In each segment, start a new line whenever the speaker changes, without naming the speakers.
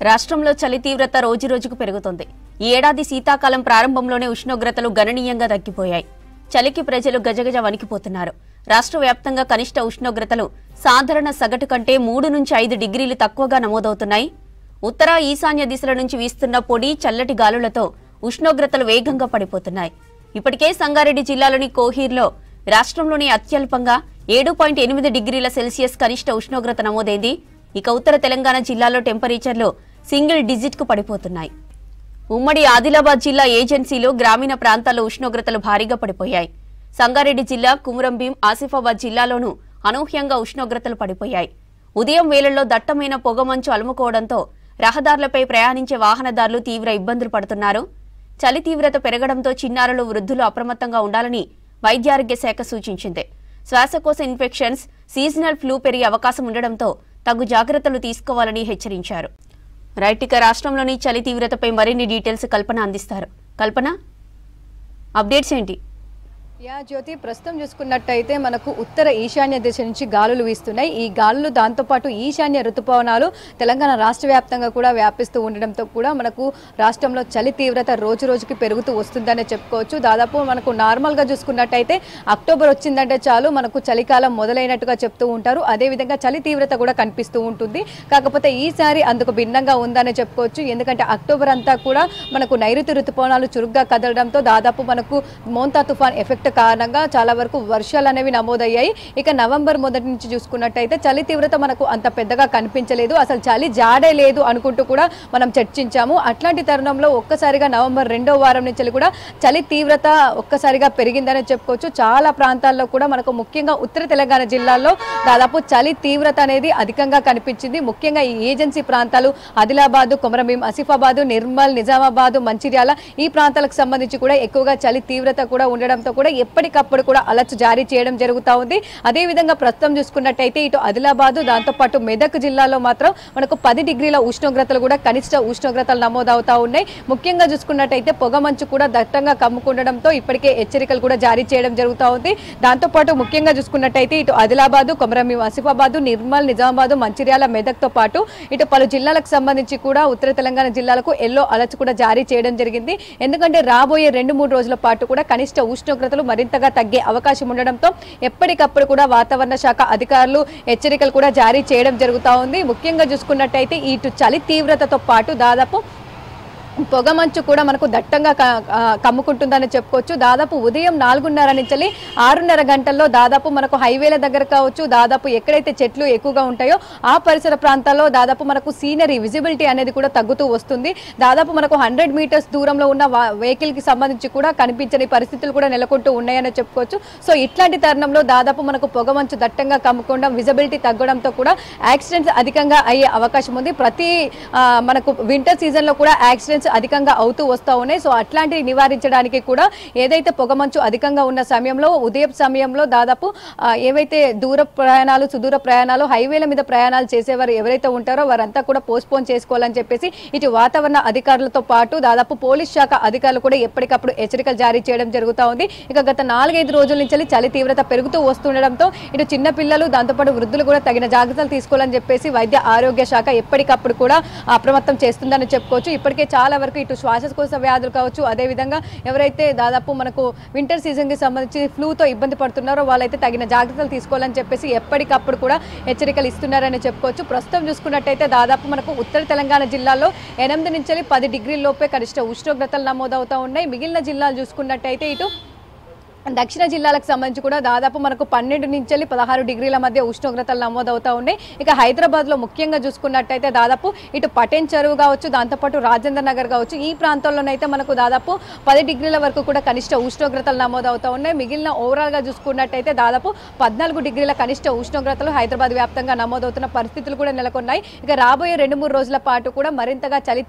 రాష్ట్రంలో చలి తీవ్రత రోజురోజుకు పెరుగుతోంది. ఈ ఏడాది శీతాకాలం ప్రారంభంలోనే ఉష్ణోగ్రతలు గణనీయంగా తగ్గిపోయాయి. చలికి ప్రజలు గజగజ వణికిపోతున్నారు. రాష్ట్ర వ్యాప్తంగా కనిష్ట ఉష్ణోగ్రతలు సాధారణ సగటు కంటే 3 నుంచి 5 డిగ్రీలు తక్కువగా నమోదవుతున్నాయి. ఉత్తర ఈశాన్య దిశల నుంచి వీస్తున్న పొడి చల్లటి గాలులతో ఉష్ణోగ్రతలు వేగంగా పడిపోతున్నాయి. ఇప్పటికే సంగారెడ్డి జిల్లాలోని కోహీర్లో రాష్ట్రంలోని అత్యల్పంగా 7.8 డిగ్రీల సెల్సియస్ కనిష్ట ఉష్ణోగ్రత నమోదైంది. ఇక ఉత్తర తెలంగాణ జిల్లాలో టెంపరేచర్లు సింగిల్ డిజిట్ కు పడిపోతున్నాయి. ఉమ్మడి ఆదిలాబాద్ జిల్లా ఏజెన్సీలో గ్రామీణ ప్రాంతాల్లో ఉష్ణోగ్రతలు భారీగా పడిపోయాయి. సంగారెడ్డి జిల్లా కుమురంభీం ఆసిఫాబాద్ జిల్లాలోనూ అనూహ్యంగా ఉష్ణోగ్రతలు పడిపోయాయి. ఉదయం వేళల్లో దట్టమైన పొగమంచు అలుముకోవడంతో రహదారులపై ప్రయాణించే వాహనదారులు తీవ్ర ఇబ్బందులు పడుతున్నారు. చలి తీవ్రత పెరగడంతో చిన్నారులు వృద్ధులు అప్రమత్తంగా ఉండాలని వైద్యారోగ్య శాఖ సూచించింది. శ్వాసకోశ ఇన్ఫెక్షన్స్, సీజనల్ ఫ్లూ పెరిగే అవకాశం ఉండడంతో తగు జాగ్రత్తలు తీసుకోవాలని హెచ్చరించారు. రైట్, ఇక రాష్ట్రంలోని చలి తీవ్రతపై మరిన్ని డీటెయిల్స్ కల్పన అందిస్తారు. కల్పన, అప్డేట్స్ ఏంటి?
జ్యోతి, ప్రస్తుతం చూసుకున్నట్టయితే మనకు ఉత్తర ఈశాన్య దిశ నుంచి గాలులు వీస్తున్నాయి. ఈ గాలులు దాంతోపాటు ఈశాన్య ఋతుపవనాలు తెలంగాణ రాష్ట్ర వ్యాప్తంగా కూడా వ్యాపిస్తూ ఉండడంతో కూడా మనకు రాష్ట్రంలో చలి తీవ్రత రోజు రోజుకి పెరుగుతూ వస్తుందనే చెప్పుకోవచ్చు. దాదాపు మనకు నార్మల్గా చూసుకున్నట్టయితే అక్టోబర్ వచ్చిందంటే చాలు మనకు చలికాలం మొదలైనట్టుగా చెప్తూ ఉంటారు. అదేవిధంగా చలి తీవ్రత కూడా కనిపిస్తూ ఉంటుంది. కాకపోతే ఈసారి అందుకు భిన్నంగా ఉందనే చెప్పుకోవచ్చు. ఎందుకంటే అక్టోబర్ అంతా కూడా మనకు నైరుతి ఋతుపవనాలు చురుగ్గా కదలడంతో దాదాపు మనకు మోంతా తుఫాన్ ఎఫెక్ట్ కారణంగా చాలా వరకు వర్షాలు అనేవి నమోదయ్యాయి. ఇక నవంబర్ మొదటి నుంచి చూసుకున్నట్టయితే చలి తీవ్రత మనకు అంత పెద్దగా కనిపించలేదు, అసలు చలి జాడే లేదు అనుకుంటూ కూడా మనం చర్చించాము. అట్లాంటి తరుణంలో ఒక్కసారిగా నవంబర్ 2వ వారం నుంచి కూడా చలి తీవ్రత ఒక్కసారిగా పెరిగిందని చెప్పుకోవచ్చు. చాలా ప్రాంతాల్లో కూడా మనకు ముఖ్యంగా ఉత్తర తెలంగాణ జిల్లాల్లో దాదాపు చలి తీవ్రత అనేది అధికంగా కనిపించింది. ముఖ్యంగా ఈ ఏజెన్సీ ప్రాంతాలు ఆదిలాబాద్, కొమరంభీం, ఆసిఫాబాద్, నిర్మల్, నిజామాబాద్, మంచిర్యాల ఈ ప్రాంతాలకు సంబంధించి కూడా ఎక్కువగా చలి తీవ్రత కూడా ఉండడంతో కూడా ఎప్పటికప్పుడు కూడా అలర్ట్ జారీ చేయడం జరుగుతూ ఉంది. అదేవిధంగా ప్రస్తుతం చూసుకున్నట్టయితే ఇటు ఆదిలాబాద్ దాంతోపాటు మెదక్ జిల్లాలో మాత్రం మనకు 10 డిగ్రీల ఉష్ణోగ్రతలు కూడా కనిష్ట ఉష్ణోగ్రతలు నమోదవుతా ఉన్నాయి. ముఖ్యంగా చూసుకున్నట్టయితే పొగమంచు కూడా దట్టంగా కమ్ముకుండడంతో ఇప్పటికే హెచ్చరికలు కూడా జారీ చేయడం జరుగుతూ ఉంది. దాంతోపాటు ముఖ్యంగా చూసుకున్నట్టయితే ఇటు ఆదిలాబాద్, కొమరంభీం, ఆసిఫాబాద్, నిర్మల్, నిజామాబాద్, మంచిర్యాల, మెదక్తో పాటు ఇటు పలు జిల్లాలకు సంబంధించి కూడా ఉత్తర తెలంగాణ జిల్లాలకు ఎల్లో అలర్ట్ కూడా జారీ చేయడం జరిగింది. ఎందుకంటే రాబోయే 2-3 రోజుల పాటు కూడా కనిష్ట ఉష్ణోగ్రతలు మరింతగా తగ్గే అవకాశం ఉండడంతో ఎప్పటికప్పుడు కూడా వాతావరణ శాఖ అధికారులు హెచ్చరికలు కూడా జారీ చేయడం జరుగుతూ ఉంది. ముఖ్యంగా చూసుకున్నట్టయితే ఇటు చలి తీవ్రతతో పాటు దాదాపు పొగమంచు కూడా మనకు దట్టంగా కమ్ముకుంటుందని చెప్పుకోవచ్చు. దాదాపు ఉదయం 4:30 నుంచి 6:30 గంటల్లో దాదాపు మనకు హైవేల దగ్గర కావచ్చు, దాదాపు ఎక్కడైతే చెట్లు ఎక్కువగా ఉంటాయో ఆ పరిసర ప్రాంతాల్లో దాదాపు మనకు సీనరీ విజిబిలిటీ అనేది కూడా తగ్గుతూ వస్తుంది. దాదాపు మనకు 100 మీటర్స్ దూరంలో ఉన్న వెహికల్ కి సంబంధించి కూడా కనిపించని పరిస్థితులు కూడా నెలకొంటూ ఉన్నాయని చెప్పుకోవచ్చు. సో ఇట్లాంటి తరుణంలో దాదాపు మనకు పొగమంచు దట్టంగా కమ్ముకోవడం, విజిబిలిటీ తగ్గడంతో కూడా యాక్సిడెంట్స్ అధికంగా అయ్యే అవకాశం ఉంది. ప్రతి మనకు వింటర్ సీజన్ లో కూడా యాక్సిడెంట్స్ అధికంగా అవుతూ వస్తూ ఉన్నాయి. సో అట్లాంటివి నివారించడానికి కూడా ఏదైతే పొగమంచు అధికంగా ఉన్న సమయంలో ఉదయం సమయంలో దాదాపు ఏవైతే దూర ప్రయాణాలు, సుదూర ప్రయాణాలు, హైవేల మీద ప్రయాణాలు చేసేవారు ఎవరైతే ఉంటారో వారంతా కూడా పోస్ట్పోన్ చేసుకోవాలని చెప్పేసి ఇటు వాతావరణ అధికారులతో పాటు దాదాపు పోలీస్ శాఖ అధికారులు కూడా ఎప్పటికప్పుడు హెచ్చరికలు జారీ చేయడం జరుగుతూ ఉంది. ఇక గత 4-5 రోజుల నుంచి చలి తీవ్రత పెరుగుతూ వస్తుండడంతో ఇటు చిన్న పిల్లలు దాంతోపాటు వృద్ధులు కూడా తగిన జాగ్రత్తలు తీసుకోవాలని చెప్పేసి వైద్య ఆరోగ్య శాఖ ఎప్పటికప్పుడు కూడా అప్రమత్తం చేస్తుందని చెప్పుకోవచ్చు. ఇప్పటికే చాలా వరకు ఇటు శ్వాసకోశ వ్యాధులు కావచ్చు, అదేవిధంగా ఎవరైతే దాదాపు మనకు వింటర్ సీజన్ కి సంబంధించి ఫ్లూతో ఇబ్బంది పడుతున్నారో వాళ్ళైతే తగిన జాగ్రత్తలు తీసుకోవాలని చెప్పేసి ఎప్పటికప్పుడు కూడా హెచ్చరికలు ఇస్తున్నారని చెప్పుకోవచ్చు. ప్రస్తుతం చూసుకున్నట్టయితే దాదాపు మనకు ఉత్తర తెలంగాణ జిల్లాలో 8 నుంచి 10 డిగ్రీల లోపే కనిష్ట ఉష్ణోగ్రతలు నమోదవుతూ ఉన్నాయి. మిగిలిన జిల్లాలు చూసుకున్నట్టయితే ఇటు దక్షిణ జిల్లాలకు సంబంధించి కూడా దాదాపు మనకు 12 నుంచి 16 డిగ్రీల మధ్య ఉష్ణోగ్రతలు నమోదవుతూ ఉన్నాయి. ఇక హైదరాబాద్ లో ముఖ్యంగా చూసుకున్నట్టయితే దాదాపు ఇటు పటేన్ చెరువు కావచ్చు, దాంతోపాటు రాజేంద్ర నగర్ కావచ్చు, ఈ ప్రాంతాల్లోనైతే మనకు దాదాపు 10 డిగ్రీల వరకు కూడా కనిష్ట ఉష్ణోగ్రతలు నమోదవుతూ ఉన్నాయి. మిగిలిన ఓవరాల్ గా చూసుకున్నట్టయితే దాదాపు 14 డిగ్రీల కనిష్ట ఉష్ణోగ్రతలు హైదరాబాద్ వ్యాప్తంగా నమోదవుతున్న పరిస్థితులు కూడా నెలకొన్నాయి. ఇక రాబోయే 2-3 రోజుల పాటు కూడా మరింతగా చలి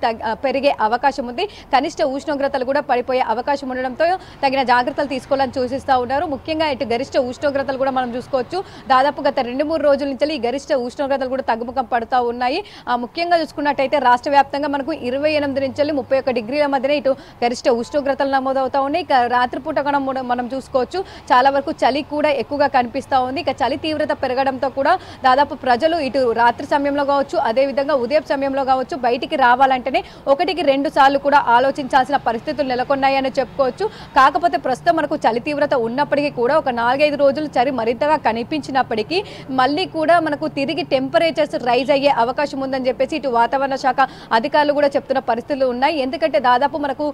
పెరిగే అవకాశం ఉంది. కనిష్ట ఉష్ణోగ్రతలు కూడా పడిపోయే అవకాశం ఉండడంతో తగిన జాగ్రత్తలు తీసుకోవాలని సూచిస్తూ ఉన్నారు. ముఖ్యంగా ఇటు గరిష్ట ఉష్ణోగ్రతలు కూడా మనం చూసుకోవచ్చు. దాదాపు గత 2-3 రోజుల నుంచి ఈ గరిష్ట ఉష్ణోగ్రతలు కూడా తగ్గుముఖం పడుతూ ఉన్నాయి. ముఖ్యంగా చూసుకున్నట్టయితే రాష్ట్ర వ్యాప్తంగా మనకు 28 నుంచి 31 డిగ్రీల మధ్యనే ఇటు గరిష్ట ఉష్ణోగ్రతలు నమోదవుతా ఉన్నాయి. ఇక రాత్రిపూట కూడా మనం చూసుకోవచ్చు చాలా వరకు చలి కూడా ఎక్కువగా కనిపిస్తూ ఉంది. ఇక చలి తీవ్రత పెరగడంతో కూడా దాదాపు ప్రజలు ఇటు రాత్రి సమయంలో కావచ్చు, అదేవిధంగా ఉదయం సమయంలో కావచ్చు, బయటికి రావాలంటేనే 1-2 సార్లు కూడా ఆలోచించాల్సిన పరిస్థితులు నెలకొన్నాయని చెప్పుకోవచ్చు. కాకపోతే ప్రస్తుతం మనకు చలి తీవ్రత ఉన్నప్పటికీ కూడా ఒక 4-5 రోజులు చలి మరింతగా కనిపించినప్పటికీ మళ్ళీ కూడా మనకు తిరిగి టెంపరేచర్స్ రైజ్ అయ్యే అవకాశం ఉందని చెప్పేసి ఇటు వాతావరణ శాఖ అధికారులు కూడా చెప్తున్న పరిస్థితులు ఉన్నాయి. ఎందుకంటే దాదాపు మనకు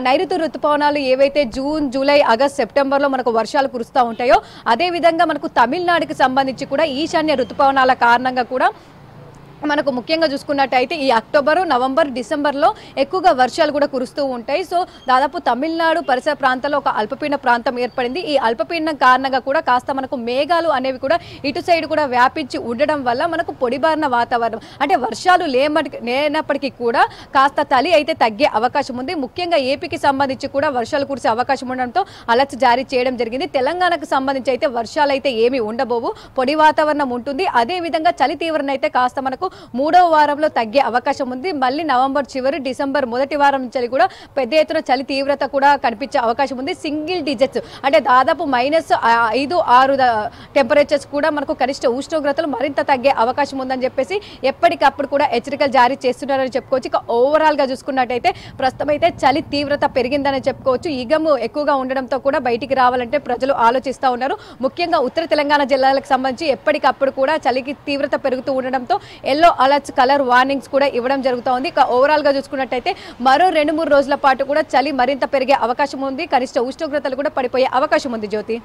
నైరుతి ఋతుపవనాలు ఏవైతే జూన్, జూలై, ఆగస్ట్, సెప్టెంబర్లో మనకు వర్షాలు కురుస్తూ ఉంటాయో అదే విధంగా మనకు తమిళనాడుకి సంబంధించి కూడా ఈశాన్య ఋతుపవనాల కారణంగా కూడా మనకు ముఖ్యంగా చూసుకున్నట్టయితే ఈ అక్టోబర్, నవంబర్, డిసెంబర్లో ఎక్కువగా వర్షాలు కూడా కురుస్తూ ఉంటాయి. సో దాదాపు తమిళనాడు పరిసర ప్రాంతాల్లో ఒక అల్పపీడన ప్రాంతం ఏర్పడింది. ఈ అల్పపీడనం కారణంగా కూడా కాస్త మనకు మేఘాలు అనేవి కూడా ఇటు సైడ్ కూడా వ్యాపించి ఉండడం వల్ల మనకు పొడిబారిన వాతావరణం, అంటే వర్షాలు లేనప్పటికీ కూడా కాస్త చలి అయితే తగ్గే అవకాశం ఉంది. ముఖ్యంగా ఏపీకి సంబంధించి కూడా వర్షాలు కురిసే అవకాశం ఉండడంతో అలర్ట్ జారీ చేయడం జరిగింది. తెలంగాణకు సంబంధించి అయితే వర్షాలు అయితే ఏమీ ఉండబోవు, పొడి వాతావరణం ఉంటుంది. అదేవిధంగా చలి తీవ్రత అయితే కాస్త మనకు 3వ వారంలో తగ్గే అవకాశం ఉంది. మళ్ళీ నవంబర్ చివరి, డిసెంబర్ మొదటి వారం నుంచి కూడా పెద్ద ఎత్తున చలి తీవ్రత కూడా కనిపించే అవకాశం ఉంది. సింగిల్ డిజిట్స్ అంటే దాదాపు -5-6 టెంపరేచర్స్ కూడా మనకు కనిష్ట ఉష్ణోగ్రతలు మరింత తగ్గే అవకాశం ఉందని చెప్పేసి ఎప్పటికప్పుడు కూడా హెచ్చరికలు జారీ చేస్తున్నారని చెప్పుకోవచ్చు. ఇక ఓవరాల్ గా చూసుకున్నట్టయితే ప్రస్తుతం అయితే చలి తీవ్రత పెరిగిందని చెప్పుకోవచ్చు. ఈగము ఎక్కువగా ఉండడంతో కూడా బయటికి రావాలంటే ప్రజలు ఆలోచిస్తూ ఉన్నారు. ముఖ్యంగా ఉత్తర తెలంగాణ జిల్లాలకు సంబంధించి ఎప్పటికప్పుడు కూడా చలికి తీవ్రత పెరుగుతూ ఉండడంతో ఎల్లో అలర్ట్స్, కలర్ వార్నింగ్స్ కూడా ఇవ్వడం జరుగుతోంది. ఇక ఓవరాల్ గా చూసుకున్నట్టయితే మరో 2-3 రోజుల పాటు కూడా చలి మరింత పెరిగే అవకాశం ఉంది. కనిష్ట ఉష్ణోగ్రతలు కూడా పడిపోయే అవకాశం ఉంది. జ్యోతి.